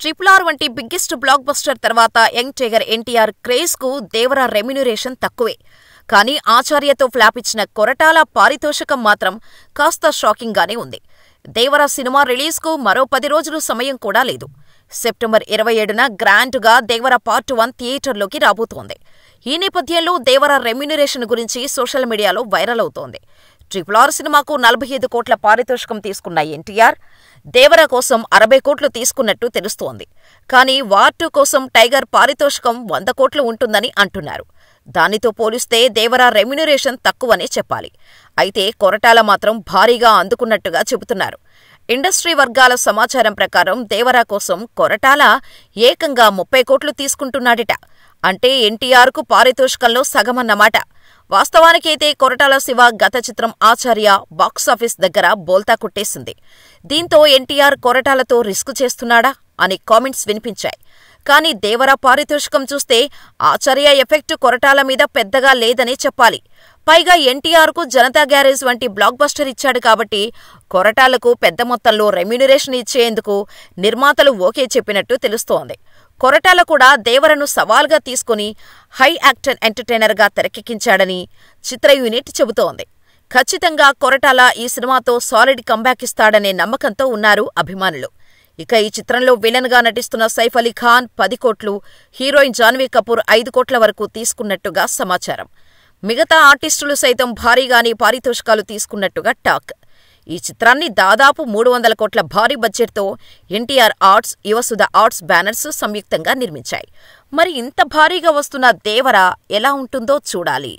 RRR వంటి biggest block buster తర్వాత young tiger NTR craze కు దేవర రెమ్యునరేషన్ తక్కువే. కానీ ఆచార్యతో ఫ్లాప్ ఇచ్చిన కొరటాల పారితోషికం మాత్రం కాస్త షాకింగ్ గానే ఉంది. దేవర సినిమా రిలీజ్ కు మరో 10 రోజులు సమయం కూడా లేదు. సెప్టెంబర్ 27న గ్రాండ్ గా దేవర పార్ట్ 1 థియేటర్లోకి రాబోతోంది. ఈ నేపథ్యంలో దేవర రెమ్యునరేషన్ గురించి సోషల్ మీడియాలో వైరల్ అవుతోంది. RRR సినిమాకు 45 కోట్ల పారితోషికం తీసుకున్న ఎన్టీఆర్ దేవర కోసం 60 కోట్లు తీసుకున్నట్టు తెలుస్తోంది. కానీ వార్ 2 కోసం టైగర్ పారితోషికం 100 కోట్లు ఉంటుందని అంటున్నారు. దానితో పోలిస్తే దేవర రెమ్యునరేషన్ తక్కువనే చెప్పాలి. అయితే కొరటాల మాత్రం భారీగా అందుకున్నట్టుగా చెబుతున్నారు. ఇండస్ట్రీ వర్గాల సమాచారం ప్రకారం దేవర కోసం కొరటాల ఏకంగా 30 కోట్లు తీసుకుంటున్నాడట. అంటే ఎన్టీఆర్కు పారితోషికంలో సగమన్నమాట. వాస్తవానికైతే కొరటాల శివ గత చిత్రం ఆచార్య బాక్సాఫీస్ దగ్గర బోల్తా కొట్టేసింది. దీంతో ఎన్టీఆర్ కొరటాలతో రిస్క్ చేస్తున్నాడా అని కామెంట్స్ వినిపించాయి. కానీ దేవర పారితోషికం చూస్తే ఆచార్య ఎఫెక్ట్ కొరటాల మీద పెద్దగా లేదనే చెప్పాలి. పైగా ఎన్టీఆర్కు జనతా గ్యారేజ్ వంటి బ్లాక్ బస్టర్ ఇచ్చాడు కాబట్టి కొరటాలకు పెద్ద మొత్తంలో రెమ్యునరేషన్ ఇచ్చేందుకు నిర్మాతలు ఓకే చెప్పినట్టు తెలుస్తోంది. కొరటాల కూడా దేవరను సవాల్గా తీసుకుని హై యాక్టర్ ఎంటర్టైనర్గా తెరకెక్కించాడని చిత్ర యూనిట్ చెబుతోంది. ఖచ్చితంగా కొరటాల ఈ సినిమాతో సాలిడ్ కంబ్యాక్ ఇస్తాడనే నమ్మకంతో ఉన్నారు అభిమానులు. ఇక ఈ చిత్రంలో విలన్ గా నటిస్తున్న సైఫ్ అలీ ఖాన్ 10 కోట్లు, హీరోయిన్ జాన్వీ కపూర్ 5 కోట్ల వరకు తీసుకున్నట్టుగా సమాచారం. మిగతా ఆర్టిస్టులు సైతం భారీగానే పారితోషికాలు తీసుకున్నట్టుగా టాక్. ఈ చిత్రాన్ని దాదాపు 300 కోట్ల భారీ బడ్జెట్తో NTR arts, Yuvasudha arts banners సంయుక్తంగా నిర్మించాయి. మరి ఇంత భారీగా వస్తున్న దేవర ఎలా ఉంటుందో చూడాలి.